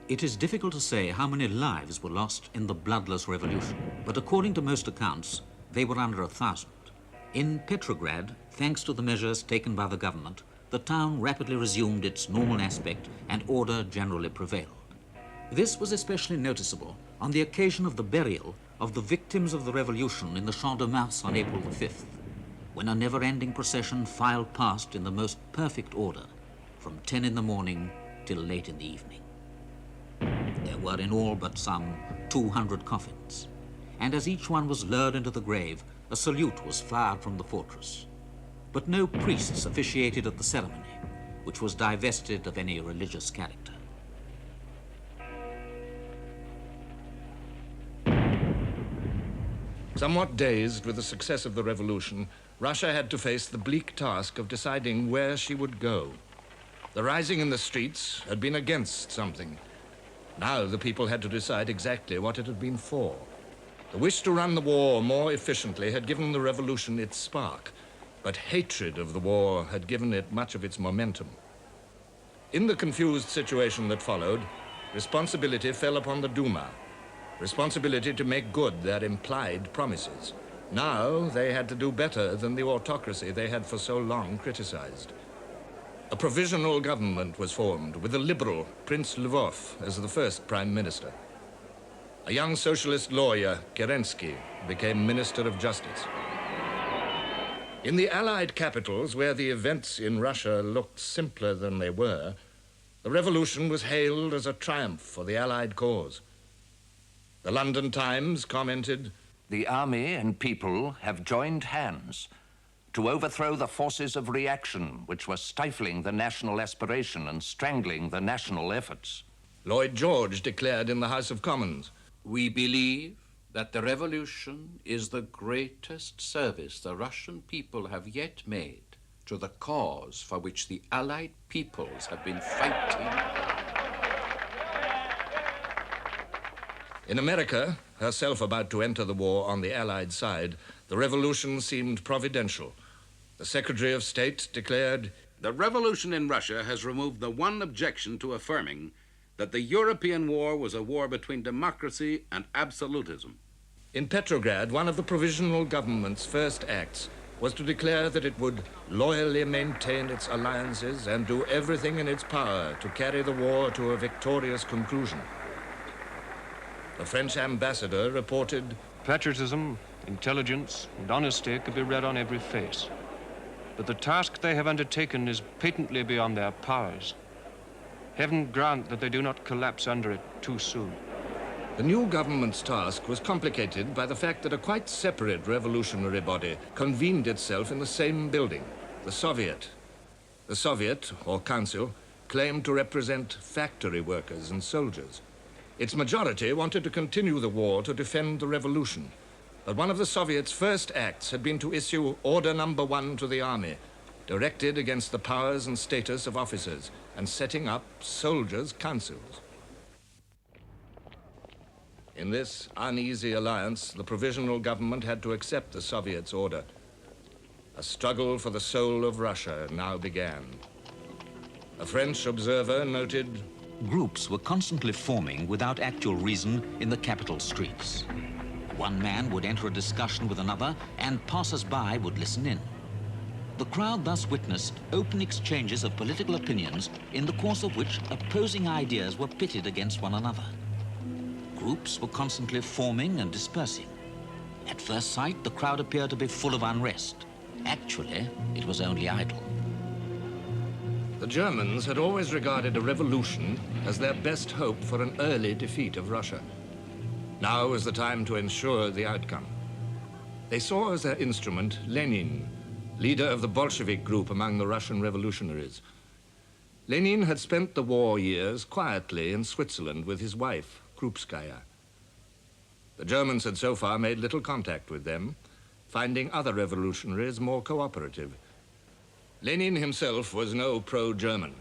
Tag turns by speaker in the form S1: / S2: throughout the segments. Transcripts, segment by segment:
S1: It is difficult to say how many lives were lost in the bloodless revolution, but according to most accounts, they were under 1,000. In Petrograd, thanks to the measures taken by the government, the town rapidly resumed its normal aspect and order generally prevailed. This was especially noticeable on the occasion of the burial of the victims of the revolution in the Champ de Mars on April the 5th, when a never-ending procession filed past in the most perfect order from 10 in the morning till late in the evening. There were in all but some 200 coffins, and as each one was lowered into the grave, a salute was fired from the fortress. But no priests officiated at the ceremony, which was divested of any religious character.
S2: Somewhat dazed with the success of the revolution, Russia had to face the bleak task of deciding where she would go. The rising in the streets had been against something. Now the people had to decide exactly what it had been for. The wish to run the war more efficiently had given the revolution its spark, but hatred of the war had given it much of its momentum. In the confused situation that followed, responsibility fell upon the Duma, responsibility to make good their implied promises. Now they had to do better than the autocracy they had for so long criticized. A provisional government was formed with a liberal, Prince Lvov, as the first prime minister. A young socialist lawyer, Kerensky, became Minister of Justice. In the Allied capitals, where the events in Russia looked simpler than they were, the revolution was hailed as a triumph for the Allied cause. The London Times commented,
S3: "The army and people have joined hands to overthrow the forces of reaction which were stifling the national aspiration and strangling the national efforts."
S2: Lloyd George declared in the House of Commons,
S4: "We believe that the revolution is the greatest service the Russian people have yet made to the cause for which the Allied peoples have been fighting."
S2: In America, herself about to enter the war on the Allied side, the revolution seemed providential. The Secretary of State declared,
S5: "The revolution in Russia has removed the one objection to affirming that the European war was a war between democracy and absolutism."
S2: In Petrograd, one of the provisional government's first acts was to declare that it would loyally maintain its alliances and do everything in its power to carry the war to a victorious conclusion. The French ambassador reported,
S6: "Patriotism, intelligence, and honesty could be read on every face. But the task they have undertaken is patently beyond their powers. Heaven grant that they do not collapse under it too soon."
S2: The new government's task was complicated by the fact that a quite separate revolutionary body convened itself in the same building, the Soviet. The Soviet, or Council, claimed to represent factory workers and soldiers. Its majority wanted to continue the war to defend the revolution. But one of the Soviets' first acts had been to issue Order Number 1 to the army, directed against the powers and status of officers, and setting up soldiers' councils. In this uneasy alliance, the provisional government had to accept the Soviets' order. A struggle for the soul of Russia now began. A French observer noted,
S1: Groups were constantly forming without actual reason in the capital streets. One man would enter a discussion with another, and passers-by would listen in. The crowd thus witnessed open exchanges of political opinions, in the course of which opposing ideas were pitted against one another. Groups were constantly forming and dispersing. At first sight, the crowd appeared to be full of unrest. Actually, it was only idle.
S2: The Germans had always regarded a revolution as their best hope for an early defeat of Russia. Now was the time to ensure the outcome. They saw as their instrument Lenin, leader of the Bolshevik group among the Russian revolutionaries. Lenin had spent the war years quietly in Switzerland with his wife, Krupskaya. The Germans had so far made little contact with them, finding other revolutionaries more cooperative. Lenin himself was no pro-German.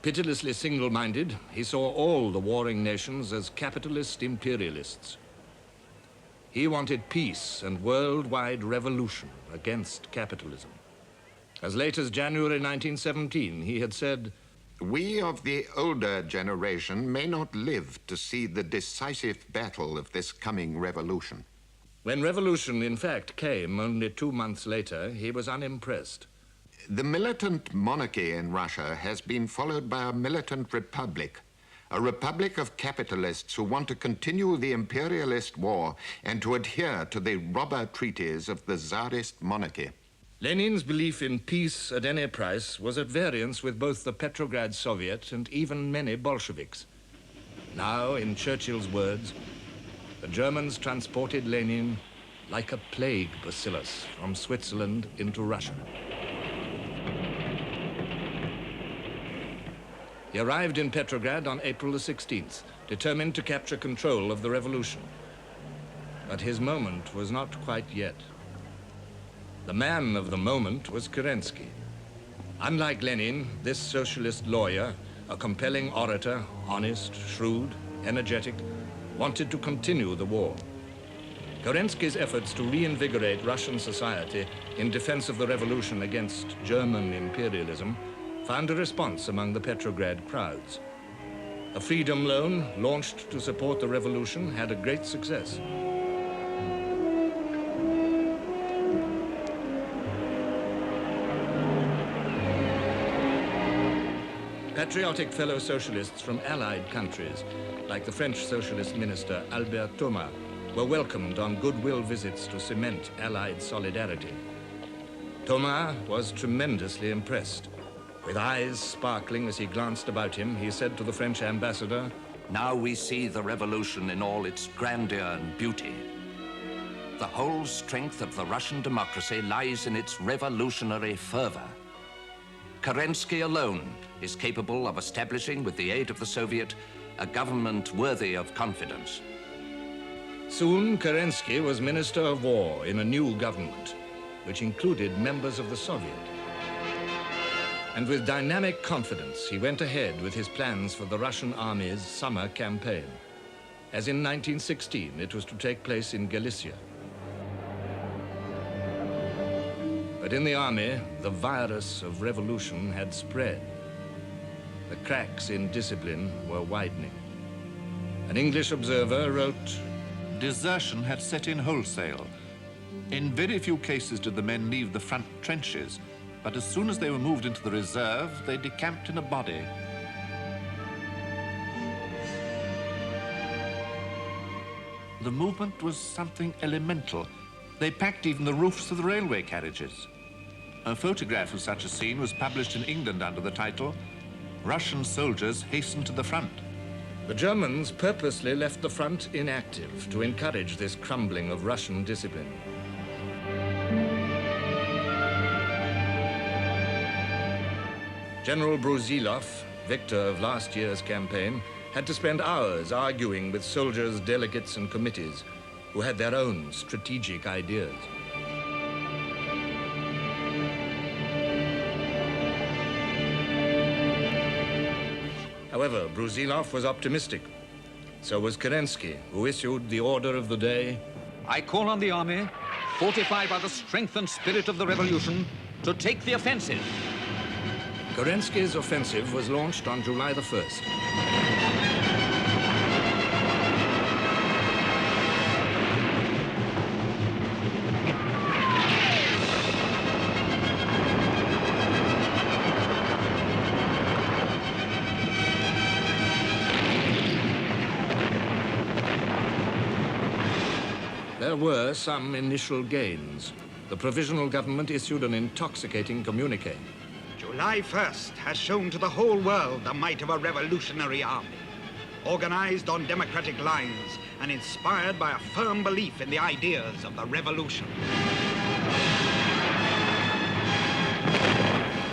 S2: Pitilessly single-minded, he saw all the warring nations as capitalist imperialists. He wanted peace and worldwide revolution against capitalism. As late as January 1917, he had said,
S7: We of the older generation may not live to see the decisive battle of this coming revolution.
S2: When revolution, in fact, came only 2 months later, he was unimpressed.
S7: The militant monarchy in Russia has been followed by a militant republic. A republic of capitalists who want to continue the imperialist war and to adhere to the robber treaties of the Tsarist monarchy.
S2: Lenin's belief in peace at any price was at variance with both the Petrograd Soviet and even many Bolsheviks. Now, in Churchill's words, the Germans transported Lenin like a plague bacillus from Switzerland into Russia. He arrived in Petrograd on April the 16th, determined to capture control of the revolution. But his moment was not quite yet. The man of the moment was Kerensky. Unlike Lenin, this socialist lawyer, a compelling orator, honest, shrewd, energetic, wanted to continue the war. Kerensky's efforts to reinvigorate Russian society in defense of the revolution against German imperialism found a response among the Petrograd crowds. A freedom loan launched to support the revolution had a great success. Patriotic fellow socialists from allied countries, like the French socialist minister Albert Thomas, were welcomed on goodwill visits to cement allied solidarity. Thomas was tremendously impressed. With eyes sparkling as he glanced about him, he said to the French ambassador,
S3: Now we see the revolution in all its grandeur and beauty. The whole strength of the Russian democracy lies in its revolutionary fervor. Kerensky alone is capable of establishing, with the aid of the Soviet, a government worthy of confidence.
S2: Soon, Kerensky was Minister of War in a new government, which included members of the Soviet. And with dynamic confidence, he went ahead with his plans for the Russian army's summer campaign. As in 1916, it was to take place in Galicia. But in the army, the virus of revolution had spread. The cracks in discipline were widening. An English observer wrote,
S8: Desertion had set in wholesale. In very few cases did the men leave the front trenches, but as soon as they were moved into the reserve, they decamped in a body. The movement was something elemental. They packed even the roofs of the railway carriages. A photograph of such a scene was published in England under the title, Russian Soldiers Hasten to the Front.
S2: The Germans purposely left the front inactive to encourage this crumbling of Russian discipline. General Brusilov, victor of last year's campaign, had to spend hours arguing with soldiers, delegates, and committees who had their own strategic ideas. However, Brusilov was optimistic. So was Kerensky, who issued the order of the day.
S1: I call on the army, fortified by the strength and spirit of the revolution, to take the offensive.
S2: Kerensky's offensive was launched on July the 1st. There were some initial gains. The provisional government issued an intoxicating communique.
S9: July 1st has shown to the whole world the might of a revolutionary army, organized on democratic lines and inspired by a firm belief in the ideas of the revolution.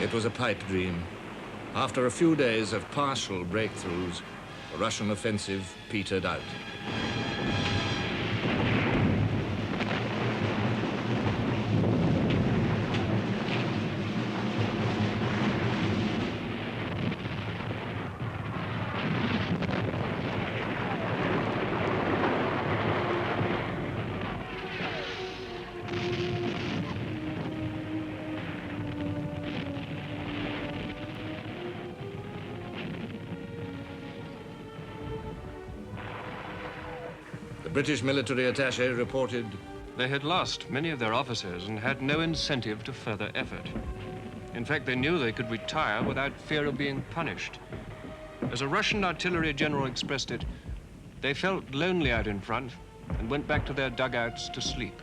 S2: It was a pipe dream. After a few days of partial breakthroughs, the Russian offensive petered out. British military attaché reported,
S6: They had lost many of their officers and had no incentive to further effort. In fact, they knew they could retire without fear of being punished. As a Russian artillery general expressed it, they felt lonely out in front and went back to their dugouts to sleep.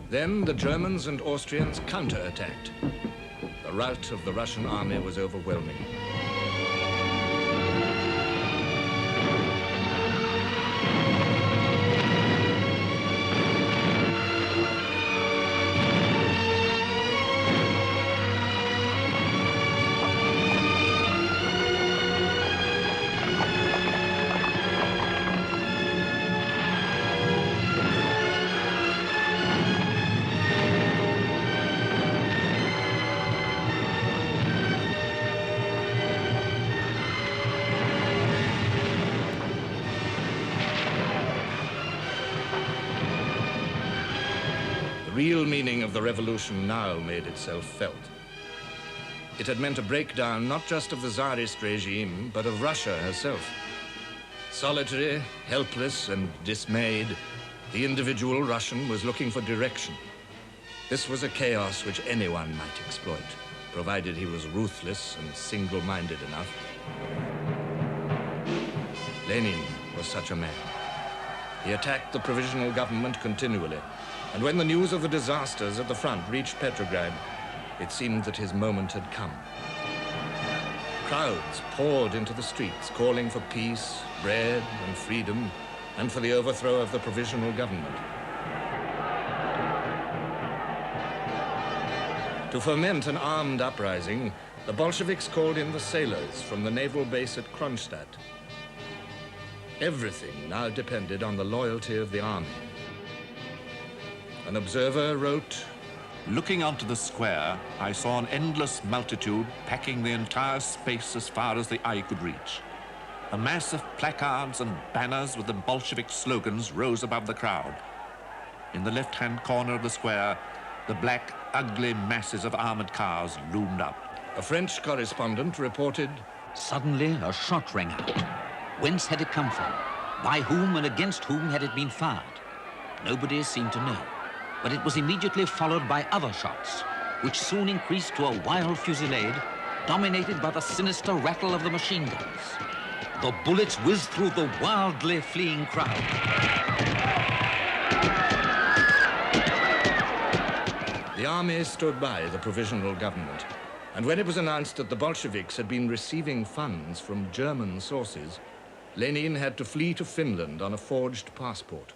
S2: Then the Germans and Austrians counterattacked. The rout of the Russian army was overwhelming. The real meaning of the revolution now made itself felt. It had meant a breakdown not just of the Tsarist regime, but of Russia herself. Solitary, helpless, and dismayed, the individual Russian was looking for direction. This was a chaos which anyone might exploit, provided he was ruthless and single-minded enough. Lenin was such a man. He attacked the provisional government continually, and when the news of the disasters at the front reached Petrograd, it seemed that his moment had come. Crowds poured into the streets, calling for peace, bread, and freedom, and for the overthrow of the provisional government. To foment an armed uprising, the Bolsheviks called in the sailors from the naval base at Kronstadt. Everything now depended on the loyalty of the army. An observer wrote,
S8: Looking onto the square, I saw an endless multitude packing the entire space as far as the eye could reach. A mass of placards and banners with the Bolshevik slogans rose above the crowd. In the left-hand corner of the square, the black, ugly masses of armored cars loomed up.
S2: A French correspondent reported,
S1: Suddenly, a shot rang out. Whence had it come from? By whom and against whom had it been fired? Nobody seemed to know. But it was immediately followed by other shots, which soon increased to a wild fusillade, dominated by the sinister rattle of the machine guns. The bullets whizzed through the wildly fleeing crowd.
S2: The army stood by the provisional government, and when it was announced that the Bolsheviks had been receiving funds from German sources, Lenin had to flee to Finland on a forged passport.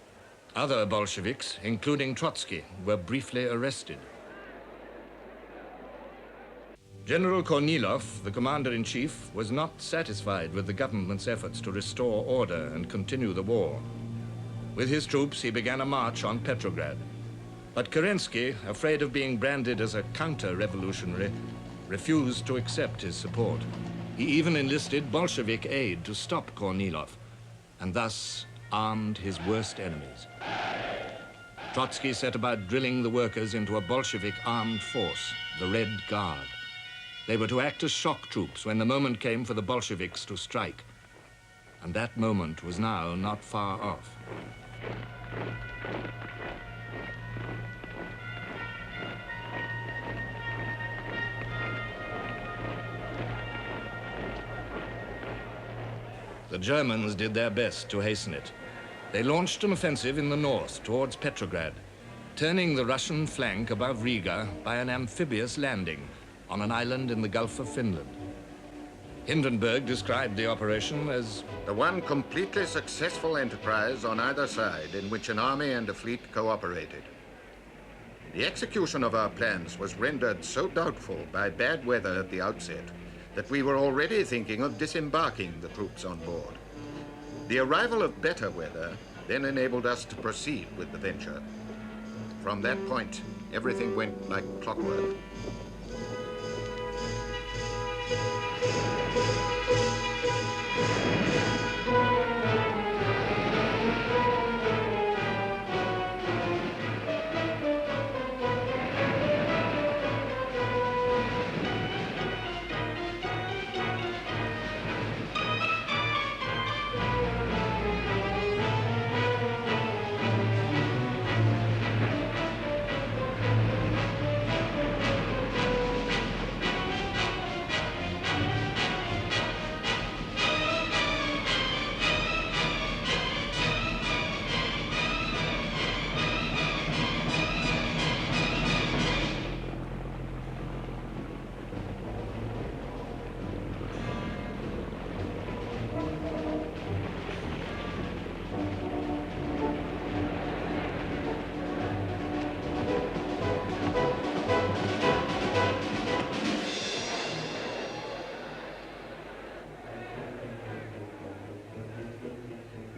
S2: Other Bolsheviks, including Trotsky, were briefly arrested. General Kornilov, the commander-in-chief, was not satisfied with the government's efforts to restore order and continue the war. With his troops, he began a march on Petrograd. But Kerensky, afraid of being branded as a counter-revolutionary, refused to accept his support. He even enlisted Bolshevik aid to stop Kornilov, and thus armed his worst enemies. Trotsky set about drilling the workers into a Bolshevik armed force, the Red Guard. They were to act as shock troops when the moment came for the Bolsheviks to strike. And that moment was now not far off. The Germans did their best to hasten it. They launched an offensive in the north towards Petrograd, turning the Russian flank above Riga by an amphibious landing on an island in the Gulf of Finland. Hindenburg described the operation as
S7: The one completely successful enterprise on either side in which an army and a fleet cooperated. The execution of our plans was rendered so doubtful by bad weather at the outset that we were already thinking of disembarking the troops on board. The arrival of better weather then enabled us to proceed with the venture. From that point, everything went like clockwork.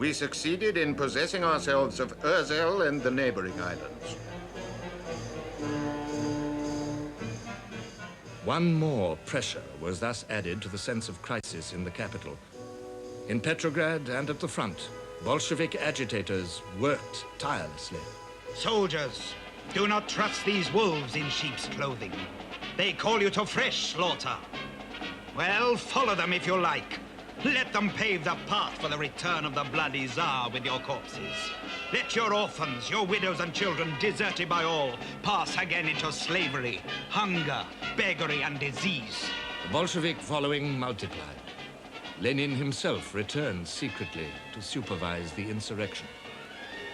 S7: We succeeded in possessing ourselves of Urzel and the neighboring islands.
S2: One more pressure was thus added to the sense of crisis in the capital. In Petrograd and at the front, Bolshevik agitators worked tirelessly.
S9: Soldiers, do not trust these wolves in sheep's clothing. They call you to fresh slaughter. Well, follow them if you like. Let them pave the path for the return of the bloody Tsar with your corpses. Let your orphans, your widows and children, deserted by all, pass again into slavery, hunger, beggary and disease.
S2: The Bolshevik following multiplied. Lenin himself returned secretly to supervise the insurrection.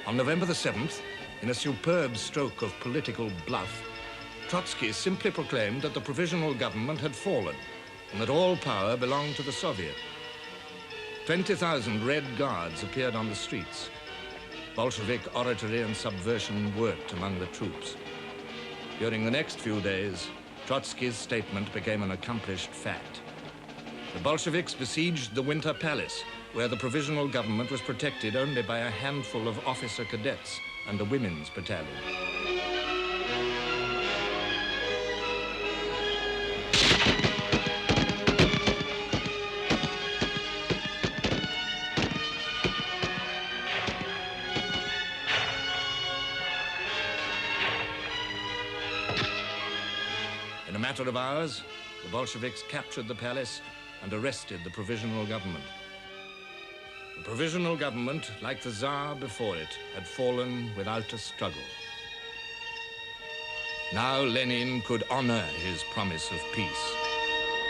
S2: On November the 7th, in a superb stroke of political bluff, Trotsky simply proclaimed that the provisional government had fallen and that all power belonged to the Soviet. 20,000 Red Guards appeared on the streets. Bolshevik oratory and subversion worked among the troops. During the next few days, Trotsky's statement became an accomplished fact. The Bolsheviks besieged the Winter Palace, where the provisional government was protected only by a handful of officer cadets and a women's battalion. In a matter of hours, the Bolsheviks captured the palace and arrested the provisional government. The provisional government, like the Tsar before it, had fallen without a struggle. Now Lenin could honor his promise of peace.